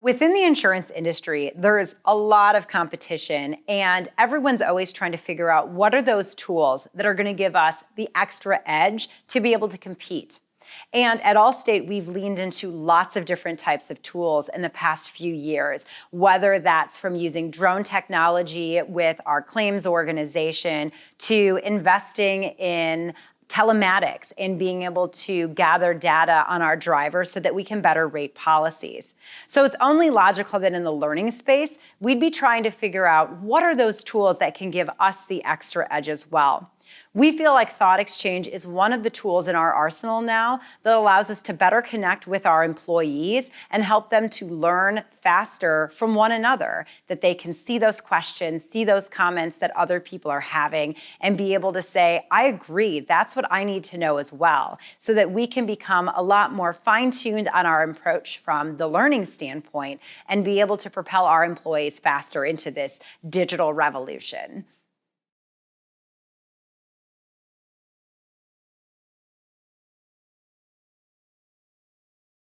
Within the insurance industry, there is a lot of competition, and everyone's always trying to figure out what are those tools that are going to give us the extra edge to be able to compete. And at Allstate, we've leaned into lots of different types of tools in the past few years, whether that's from using drone technology with our claims organization to investing in telematics and being able to gather data on our drivers so that we can better rate policies. So it's only logical that in the learning space, we'd be trying to figure out what are those tools that can give us the extra edge as well. We feel like Thought Exchange is one of the tools in our arsenal now that allows us to better connect with our employees and help them to learn faster from one another, that they can see those questions, see those comments that other people are having, and be able to say, I agree, that's what I need to know as well, so that we can become a lot more fine-tuned on our approach from the learning standpoint and be able to propel our employees faster into this digital revolution.